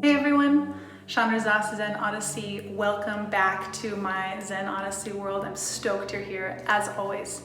Hey everyone, Chandra Zas, Zen Odyssey. Welcome back to my Zen Odyssey world. I'm stoked you're here as always.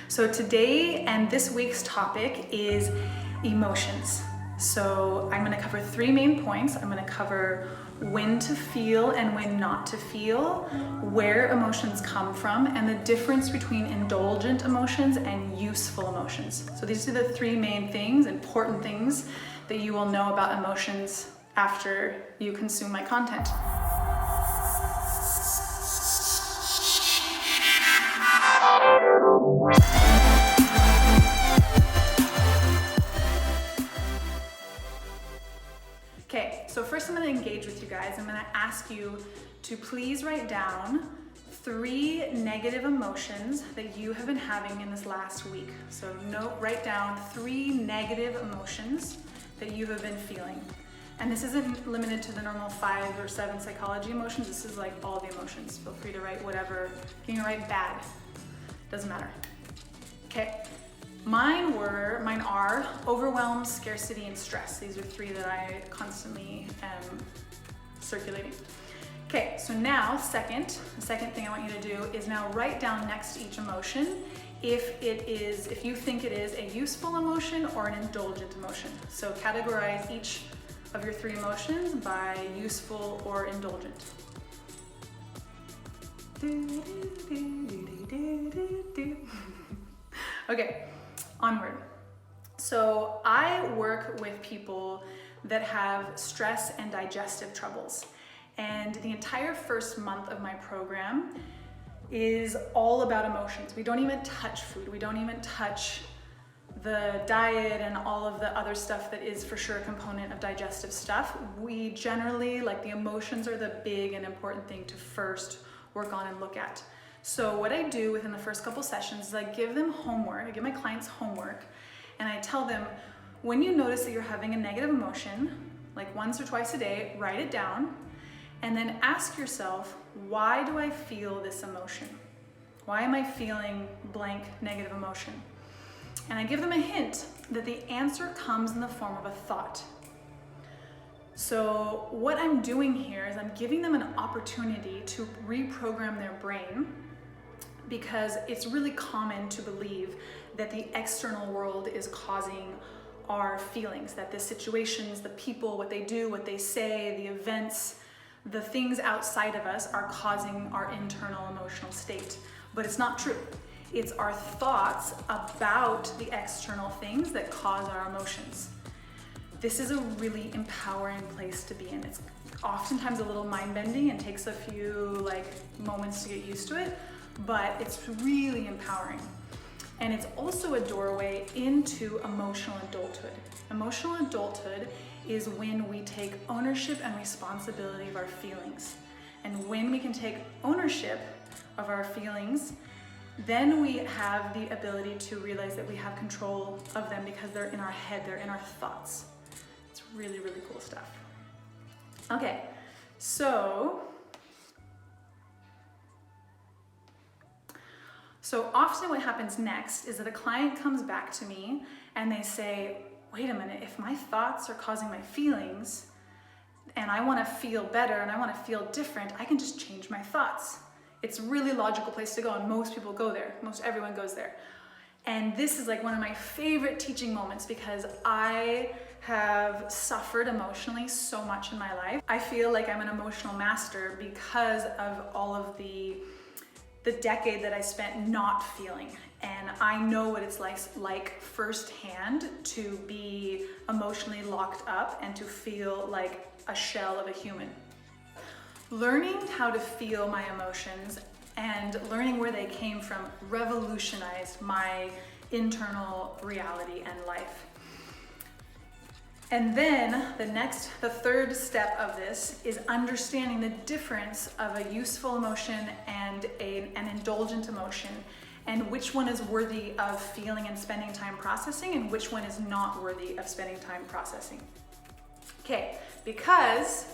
So today and this week's topic is emotions. So I'm going to cover three main points. I'm going to cover when to feel and when not to feel, where emotions come from, and the difference between indulgent emotions and useful emotions. So these are the three main things, important things that you will know about emotions after you consume my content. Okay, so first I'm going to engage with you guys. I'm going to ask you to please write down 3 negative emotions that you have been having in this last week. So write down 3 negative emotions that you have been feeling. And this isn't limited to the normal 5 or 7 psychology emotions. This is like all the emotions. Feel free to write whatever. You can write bad. Doesn't matter. Okay. Mine are overwhelm, scarcity, and stress. These are 3 that I constantly am circulating. Okay, so now the second thing I want you to do is now write down next to each emotion if you think it is a useful emotion or an indulgent emotion. So categorize each of your 3 emotions by useful or indulgent. Okay, onward. So I work with people that have stress and digestive troubles. And the entire first month of my program is all about emotions. We don't even touch food. We don't even touch the diet and all of the other stuff that is for sure a component of digestive stuff. We generally, the emotions are the big and important thing to first work on and look at. So what I do within the first couple sessions is I give them homework. I give my clients homework and I tell them, when you notice that you're having a negative emotion, like once or twice a day, write it down and then ask yourself, why do I feel this emotion? Why am I feeling blank negative emotion? And I give them a hint that the answer comes in the form of a thought. So what I'm doing here is I'm giving them an opportunity to reprogram their brain, because it's really common to believe that the external world is causing our feelings, that the situations, the people, what they do, what they say, the events, the things outside of us are causing our internal emotional state. But it's not true. It's our thoughts about the external things that cause our emotions. This is a really empowering place to be in. It's oftentimes a little mind-bending and takes a few moments to get used to it, but it's really empowering. And it's also a doorway into emotional adulthood. Emotional adulthood is when we take ownership and responsibility of our feelings. And when we can take ownership of our feelings, then we have the ability to realize that we have control of them because they're in our head, they're in our thoughts. It's really, really cool stuff. Okay, so often what happens next is that a client comes back to me and they say, wait a minute, if my thoughts are causing my feelings and I want to feel better and I want to feel different, I can just change my thoughts. It's a really logical place to go, and most people go there. Most everyone goes there. And this is one of my favorite teaching moments because I have suffered emotionally so much in my life. I feel like I'm an emotional master because of all of the decade that I spent not feeling. And I know what it's like firsthand to be emotionally locked up and to feel like a shell of a human. Learning how to feel my emotions and learning where they came from revolutionized my internal reality and life. And then the third step of this is understanding the difference of a useful emotion and an indulgent emotion, and which one is worthy of feeling and spending time processing and which one is not worthy of spending time processing. Okay, because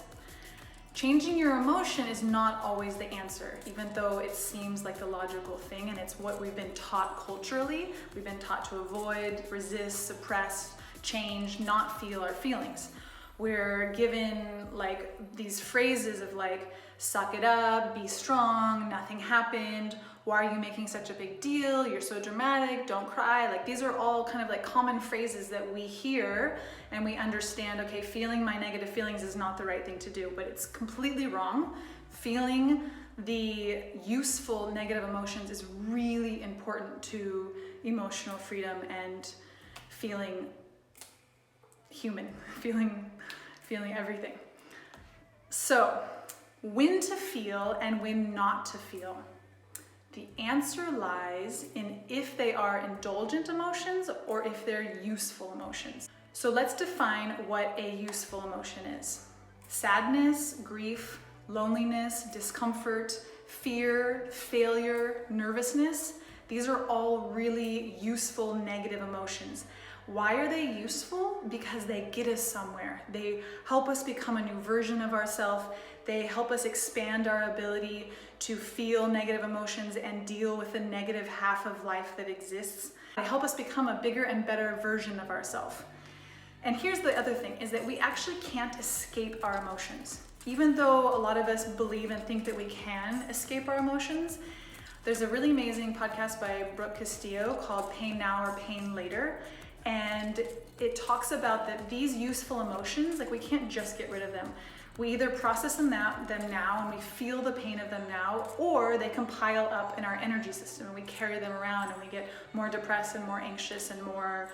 changing your emotion is not always the answer, even though it seems like the logical thing, and it's what we've been taught culturally. We've been taught to avoid, resist, suppress, change, not feel our feelings. We're given like these phrases of like, suck it up, be strong, nothing happened, why are you making such a big deal, you're so dramatic, don't cry. Like these are all kind of like common phrases that we hear and we understand, okay, feeling my negative feelings is not the right thing to do, but it's completely wrong. Feeling the useful negative emotions is really important to emotional freedom and feeling human, feeling everything. So, when to feel and when not to feel. The answer lies in if they are indulgent emotions or if they're useful emotions. So let's define what a useful emotion is. Sadness, grief, loneliness, discomfort, fear, failure, nervousness, these are all really useful negative emotions. Why are they useful? Because they get us somewhere. They help us become a new version of ourselves. They help us expand our ability to feel negative emotions and deal with the negative half of life that exists. They help us become a bigger and better version of ourselves. And here's the other thing, is that we actually can't escape our emotions. Even though a lot of us believe and think that we can escape our emotions, there's a really amazing podcast by Brooke Castillo called Pain Now or Pain Later. And it talks about that these useful emotions, like we can't just get rid of them. We either process them now and we feel the pain of them now, or they can pile up in our energy system and we carry them around and we get more depressed and more anxious and more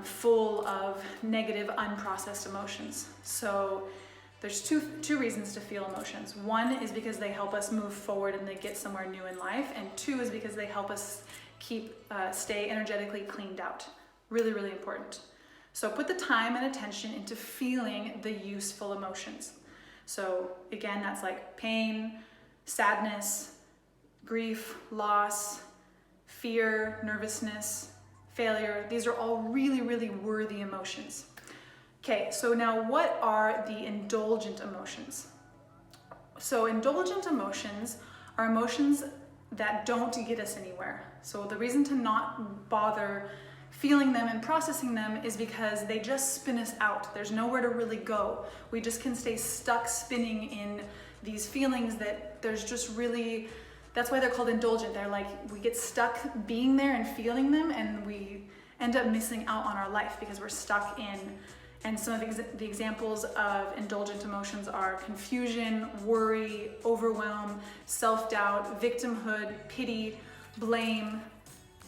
full of negative, unprocessed emotions. So there's two reasons to feel emotions. One is because they help us move forward and they get somewhere new in life. And two is because they help us stay energetically cleaned out. Really, really important. So put the time and attention into feeling the useful emotions. So again, that's like pain, sadness, grief, loss, fear, nervousness, failure. These are all really, really worthy emotions. Okay, so now what are the indulgent emotions? So indulgent emotions are emotions that don't get us anywhere. So the reason to not bother feeling them and processing them is because they just spin us out. There's nowhere to really go. We just can stay stuck spinning in these feelings that there's just really, that's why they're called indulgent. They're like, we get stuck being there and feeling them and we end up missing out on our life because we're stuck in. And some of the examples of indulgent emotions are confusion, worry, overwhelm, self-doubt, victimhood, pity, blame.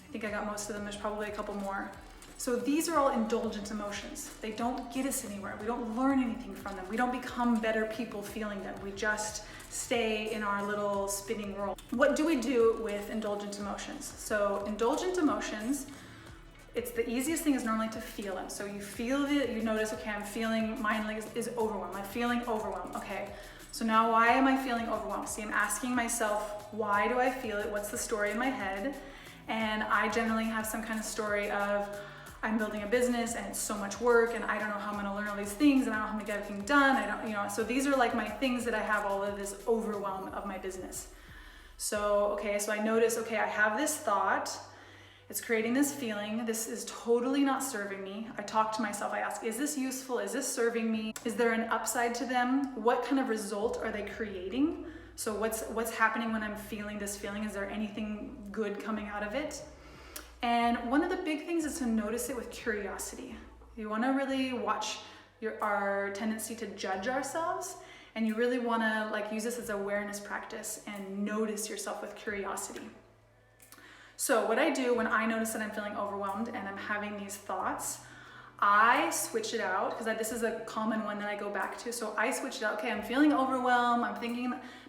I think I got most of them. There's probably a couple more. So these are all indulgent emotions. They don't get us anywhere. We don't learn anything from them. We don't become better people feeling them. We just stay in our little spinning world. What do we do with indulgent emotions? So indulgent emotions, it's the easiest thing is normally to feel them. So you feel it, you notice, okay, I'm feeling, mine is overwhelmed. I'm feeling overwhelmed. Okay, so now why am I feeling overwhelmed? See, I'm asking myself, why do I feel it? What's the story in my head? And I generally have some kind of story of, I'm building a business and it's so much work and I don't know how I'm gonna learn all these things and I don't know how to get everything done. So these are like my things that I have all of this overwhelm of my business. So, okay, so I notice, okay, I have this thought. It's creating this feeling. This is totally not serving me. I talk to myself, I ask, is this useful? Is this serving me? Is there an upside to them? What kind of result are they creating? So what's happening when I'm feeling this feeling? Is there anything good coming out of it? And one of the big things is to notice it with curiosity. You wanna really watch our tendency to judge ourselves, and you really wanna use this as awareness practice and notice yourself with curiosity. So what I do when I notice that I'm feeling overwhelmed and I'm having these thoughts, I switch it out, because this is a common one that I go back to. So I switch it out. Okay, I'm feeling overwhelmed. I'm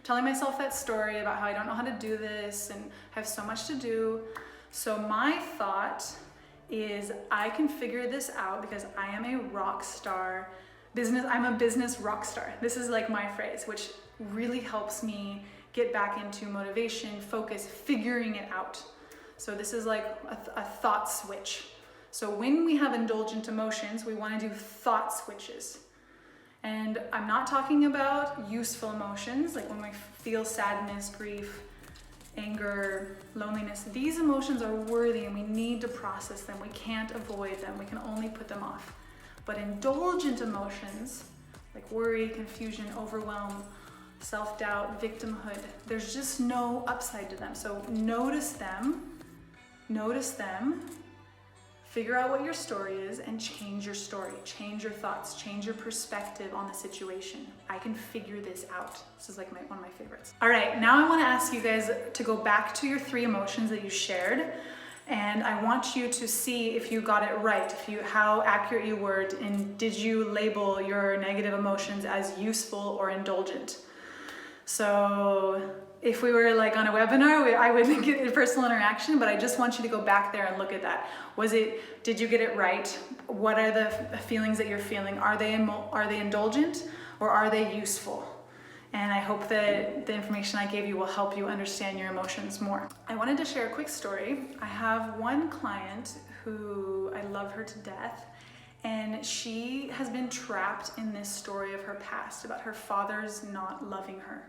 telling myself that story about how I don't know how to do this and have so much to do. So my thought is I can figure this out because I am a rock star. I'm a business rock star. This is like my phrase, which really helps me get back into motivation, focus, figuring it out. So this is like a thought switch. So when we have indulgent emotions, we want to do thought switches. And I'm not talking about useful emotions, like when we feel sadness, grief, anger, loneliness. These emotions are worthy and we need to process them. We can't avoid them. We can only put them off. But indulgent emotions, like worry, confusion, overwhelm, self-doubt, victimhood, there's just no upside to them. So notice them, figure out what your story is, and change your story, change your thoughts, change your perspective on the situation. I can figure this out. This is like one of my favorites. All right, now I want to ask you guys to go back to your 3 emotions that you shared, and I want you to see if you got it right, how accurate you were, and did you label your negative emotions as useful or indulgent. So if we were like on a webinar, I would get a personal interaction, but I just want you to go back there and look at that. Did you get it right? What are the feelings that you're feeling? Are they indulgent or are they useful? And I hope that the information I gave you will help you understand your emotions more. I wanted to share a quick story. I have one client who I love her to death, and she has been trapped in this story of her past about her father's not loving her.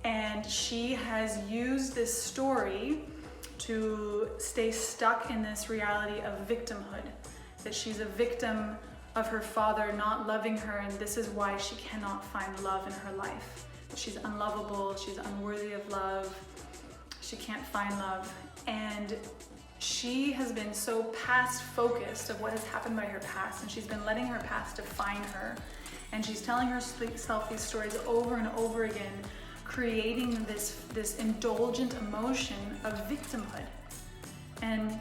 And she has used this story to stay stuck in this reality of victimhood, that she's a victim of her father not loving her, and this is why she cannot find love in her life. She's unlovable, she's unworthy of love, she can't find love. And she has been so past focused of what has happened by her past, and she's been letting her past define her. And she's telling herself these stories over and over again, creating this indulgent emotion of victimhood. And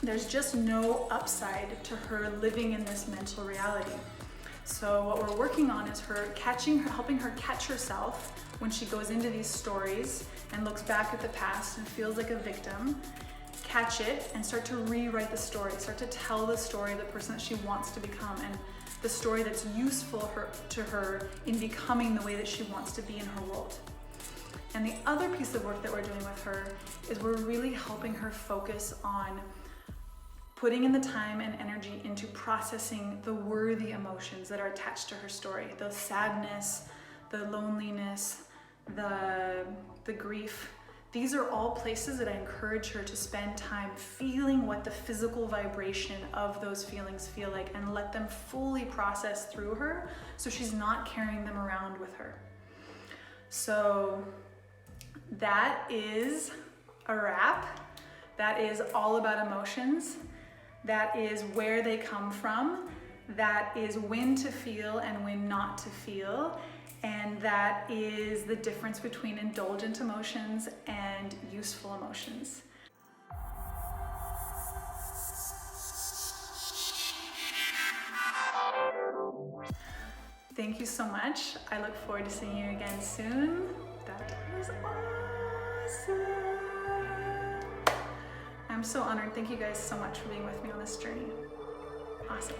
there's just no upside to her living in this mental reality. So what we're working on is helping her catch herself when she goes into these stories and looks back at the past and feels like a victim. Catch it and start to rewrite the story, start to tell the story of the person that she wants to become, and the story that's useful to her in becoming the way that she wants to be in her world. And the other piece of work that we're doing with her is we're really helping her focus on putting in the time and energy into processing the worthy emotions that are attached to her story. The sadness, the loneliness, the grief. These are all places that I encourage her to spend time feeling what the physical vibration of those feelings feel like, and let them fully process through her so she's not carrying them around with her. So that is a wrap. That is all about emotions. That is where they come from. That is when to feel and when not to feel. And that is the difference between indulgent emotions and useful emotions. Thank you so much. I look forward to seeing you again soon. That was awesome. I'm so honored. Thank you guys so much for being with me on this journey. Awesome.